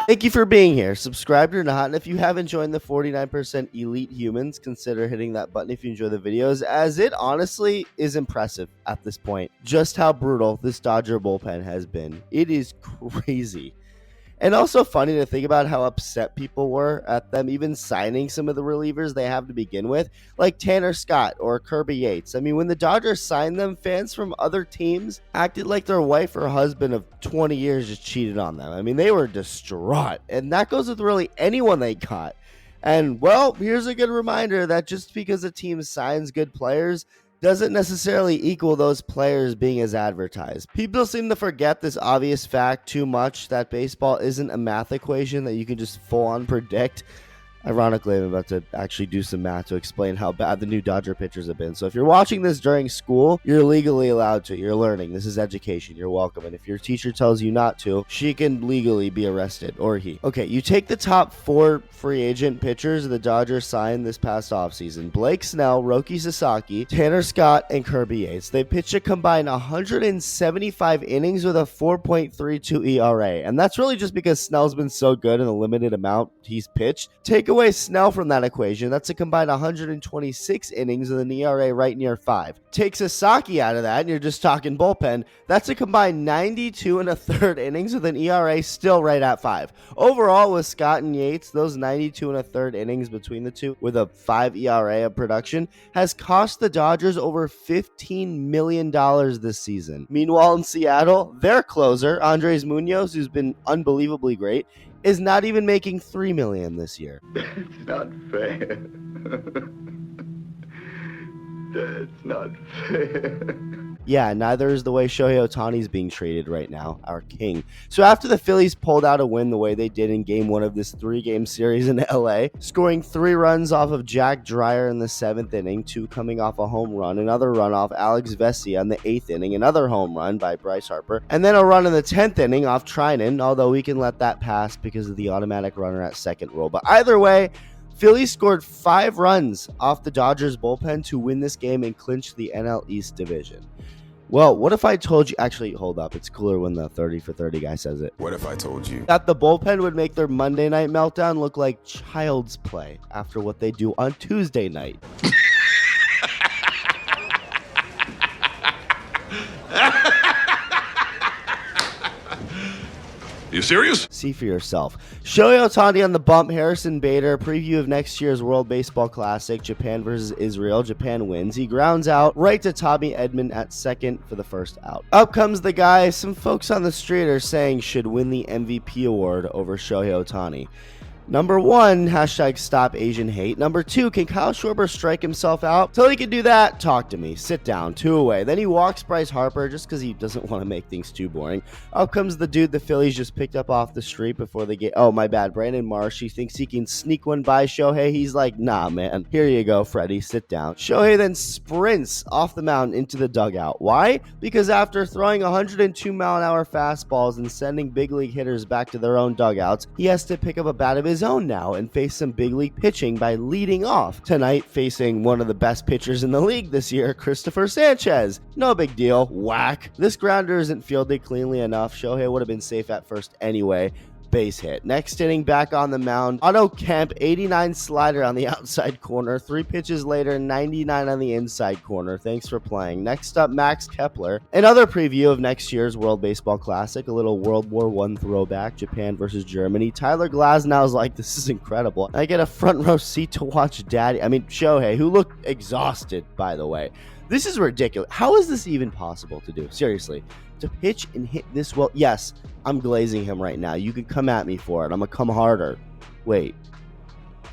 Thank you for being here. Subscribed or not, and if you haven't joined the 49% Elite Humans, consider hitting that button if you enjoy the videos, as it honestly is impressive at this point. Just how brutal this Dodger bullpen has been. It is crazy. And also funny to think about how upset people were at them even signing some of the relievers they have to begin with, like Tanner Scott or Kirby Yates. I mean, when the Dodgers signed them, fans from other teams acted like their wife or husband of 20 years just cheated on them. I mean, they were distraught. And that goes with really anyone they got. And, well, here's a good reminder that just because a team signs good players doesn't necessarily equal those players being as advertised. People seem to forget this obvious fact too much, that baseball isn't a math equation that you can just full on predict. Ironically, I'm about to actually do some math to explain how bad the new Dodger pitchers have been. So if you're watching this during school, you're legally allowed to. You're learning. This is education. You're welcome. And if your teacher tells you not to, she can legally be arrested, or he. Okay, you take the top 4 free agent pitchers the Dodgers signed this past offseason: Blake Snell, Roki Sasaki, Tanner Scott, and Kirby Yates. They pitched a combined 175 innings with a 4.32 ERA. And that's really just because Snell's been so good in the limited amount he's pitched. Take away Snell from that equation, that's a combined 126 innings with an ERA right near 5. Take Sasaki out of that, and you're just talking bullpen. That's a combined 92 and a third innings with an ERA still right at 5. Overall, with Scott and Yates, those 92 and a third innings between the two with a 5 ERA of production has cost the Dodgers over $15 million this season. Meanwhile, in Seattle, their closer, Andres Munoz, who's been unbelievably great, is not even making $3 million this year. That's not fair. That's not fair. Yeah, neither is the way Shohei Ohtani is being treated right now, our king. So after the Phillies pulled out a win the way they did in Game 1 of this 3-game series in LA, scoring 3 runs off of Jack Dreyer in the 7th inning, 2 coming off a home run, another run off Alex Vesia in the 8th inning, another home run by Bryce Harper, and then a run in the 10th inning off Trinan, although we can let that pass because of the automatic runner at second rule. But either way, Phillies scored 5 runs off the Dodgers bullpen to win this game and clinch the NL East division. Well, what if I told you... Actually, hold up. It's cooler when the 30 for 30 guy says it. What if I told you that the bullpen would make their Monday night meltdown look like child's play after what they do on Tuesday night? You serious? See for yourself. Shohei Ohtani on the bump, Harrison Bader, preview of next year's World Baseball Classic, Japan versus Israel. Japan wins. He grounds out right to Tommy Edman at second for the first out. Up comes the guy some folks on the street are saying should win the MVP award over Shohei Ohtani. Number 1, hashtag stop Asian hate. Number 2, can Kyle Schwarber strike himself out? Till he can do that, talk to me. Sit down, 2 away. Then he walks Bryce Harper just because he doesn't want to make things too boring. Up comes the dude the Phillies just picked up off the street before they get... Oh, my bad. Brandon Marsh. He thinks he can sneak one by Shohei. He's like, nah, man. Here you go, Freddie. Sit down. Shohei then sprints off the mound into the dugout. Why? Because after throwing 102-mile-an-hour fastballs and sending big league hitters back to their own dugouts, he has to pick up a bat of his own now and face some big league pitching by leading off tonight, facing one of the best pitchers in the league this year, Christopher Sanchez. No big deal. Whack. This grounder isn't fielded cleanly enough. Shohei would have been safe at first anyway. Base hit. Next inning, back on the mound, Otto Kemp, 89 slider on the outside corner. 3 pitches later, 99 on the inside corner. Thanks for playing. Next up, Max Kepler. Another preview of next year's World Baseball Classic, a little World War I throwback, Japan versus Germany. Tyler Glasnow's like, this is incredible. I get a front row seat to watch Shohei, who looked exhausted, by the way. This is ridiculous. How is this even possible to do? Seriously. To pitch and hit this well. Yes, I'm glazing him right now. You can come at me for it. I'm going to come harder. Wait.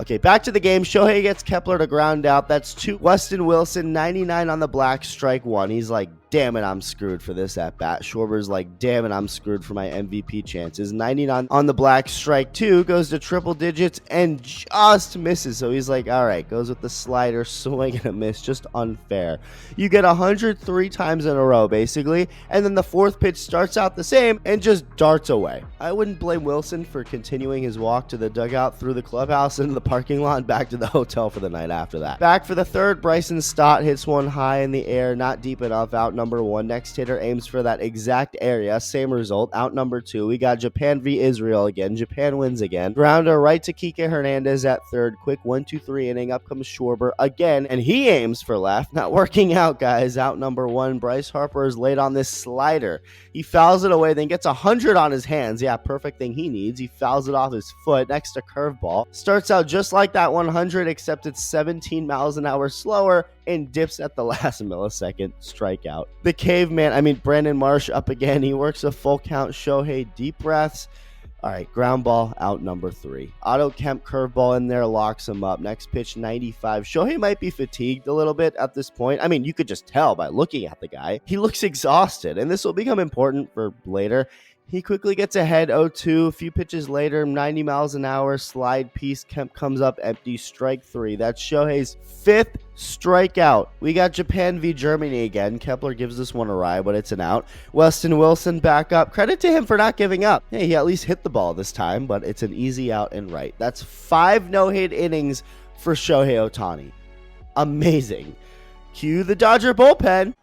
Okay, back to the game. Shohei gets Kepler to ground out. That's 2. Weston Wilson, 99 on the black, strike 1. He's like, damn it, I'm screwed for this at-bat. Schwarber's like, damn it, I'm screwed for my MVP chances. 99 on the black, strike 2, goes to triple digits and just misses. So he's like, all right, goes with the slider, swing and a miss. Just unfair. You get 103 times in a row, basically, and then the 4th pitch starts out the same and just darts away. I wouldn't blame Wilson for continuing his walk to the dugout through the clubhouse into the parking lot and back to the hotel for the night after that. Back for the 3rd, Bryson Stott hits one high in the air, not deep enough, out number 1. Next hitter aims for that exact area. Same result. Out number 2. We got Japan v Israel again. Japan wins again. Grounder right to Kike Hernandez at third. Quick 1-2-3 inning. Up comes Schwarber again, and he aims for left. Not working out, guys. Out number 1. Bryce Harper is late on this slider. He fouls it away, then gets 100 on his hands. Yeah, perfect thing he needs. He fouls it off his foot next to curveball. Starts out just like that 100, except it's 17 miles an hour slower and dips at the last millisecond. Strikeout. The caveman, Brandon Marsh up again. He works a full count. Shohei, deep breaths. All right, ground ball, out number 3. Otto Kemp curveball in there, locks him up. Next pitch, 95. Shohei might be fatigued a little bit at this point. You could just tell by looking at the guy. He looks exhausted, and this will become important for later. He quickly gets ahead, 0-2. A few pitches later, 90 miles an hour, slide piece. Kemp comes up empty, strike 3. That's Shohei's 5th strikeout. We got Japan v Germany again. Kepler gives this one a ride, but it's an out. Weston Wilson back up. Credit to him for not giving up. Hey, he at least hit the ball this time, but it's an easy out and right. That's 5 no-hit innings for Shohei Ohtani. Amazing. Cue the Dodger bullpen.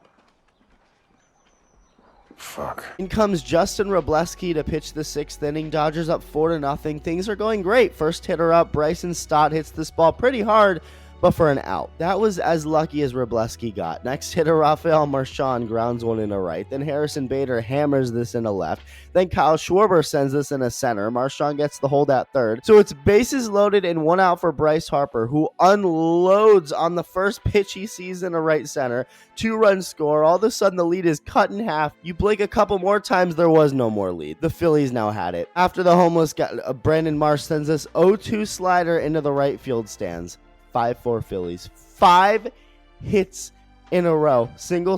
Fuck. In comes Justin Robleski to pitch the 6th inning. Dodgers up 4-0. Things are going great. First hitter up. Bryson Stott hits this ball pretty hard, but for an out. That was as lucky as Robleski got. Next hitter, Rafael Marchand grounds one in a right. Then Harrison Bader hammers this in a left. Then Kyle Schwarber sends this in a center. Marchand gets the hold at third. So it's bases loaded and 1 out for Bryce Harper, who unloads on the first pitch he sees in a right center. 2-run score. All of a sudden, the lead is cut in half. You blink a couple more times, there was no more lead. The Phillies now had it. After the homeless guy, Brandon Marsh sends this 0-2 slider into the right field stands. 5-4 Phillies. 5 hits in a row. Single,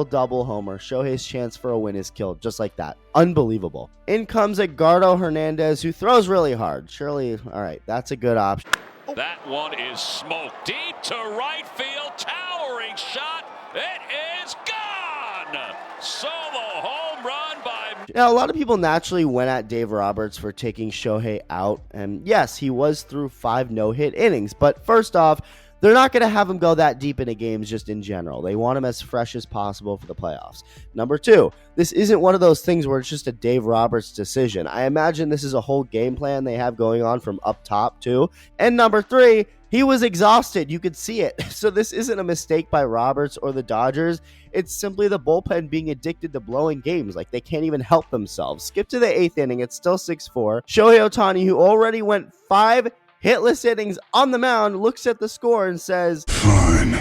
double homer. Shohei's chance for a win is killed just like that. Unbelievable. In comes Edgardo Hernandez, who throws really hard. Surely, all right, that's a good option. That one is smoked deep to right field. Towering shot. It is gone. Solo home run by... Now, a lot of people naturally went at Dave Roberts for taking Shohei out, and yes, he was through 5 no-hit innings, but first off, they're not going to have him go that deep into games just in general. They want him as fresh as possible for the playoffs. Number 2, this isn't one of those things where it's just a Dave Roberts decision. I imagine this is a whole game plan they have going on from up top, too. And number 3, he was exhausted. You could see it. So this isn't a mistake by Roberts or the Dodgers. It's simply the bullpen being addicted to blowing games. Like, they can't even help themselves. Skip to the 8th inning. It's still 6-4. Shohei Ohtani, who already went 5 hitless innings on the mound, looks at the score and says, Fine.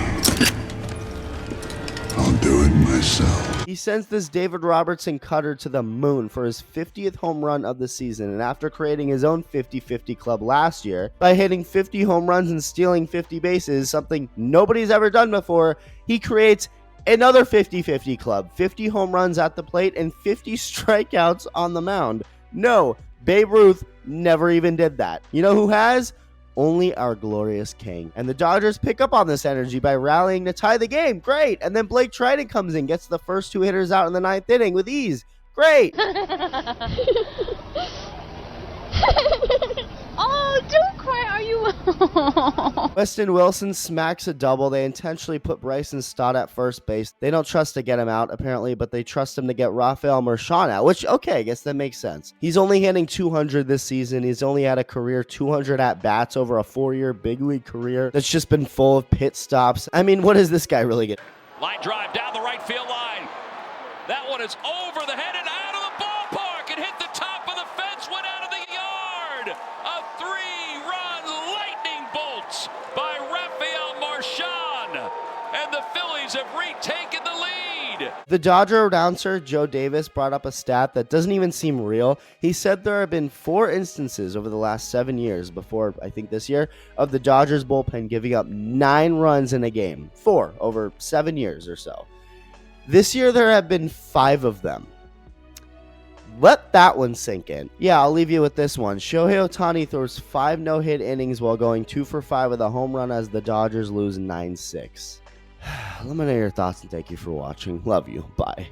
I'll do it myself. He sends this David Robertson cutter to the moon for his 50th home run of the season, and after creating his own 50-50 club last year by hitting 50 home runs and stealing 50 bases, something nobody's ever done before, he creates another 50-50 club, 50 home runs at the plate and 50 strikeouts on the mound. No, Babe Ruth never even did that. You know who has? Only our glorious king. And the Dodgers pick up on this energy by rallying to tie the game. Great. And then Blake Trinan comes in, gets the first 2 hitters out in the 9th inning with ease. Great. Oh, don't cry. Are you? Weston Wilson smacks a double. They intentionally put Bryson Stott at first base. They don't trust to get him out, apparently, but they trust him to get Rafael Marchand out, which, okay, I guess that makes sense. He's only hitting 200 this season. He's only had a career 200 at-bats over a 4-year big league career that's just been full of pit stops. What does this guy really get? Line drive down the right field line. That one is over the head and out of the ballpark. It hit the top of the fence, went out of the yard. A 3-run lightning bolt by Rafael Marchand. And the Phillies have retaken the lead. The Dodger announcer, Joe Davis, brought up a stat that doesn't even seem real. He said there have been 4 instances over the last 7 years, before, I think this year, of the Dodgers bullpen giving up 9 runs in a game. 4 over 7 years or so. This year, there have been 5 of them. Let that one sink in. Yeah, I'll leave you with this one. Shohei Ohtani throws 5 no-hit innings while going 2 for 5 with a home run as the Dodgers lose 9-6. Let me know your thoughts and thank you for watching. Love you. Bye.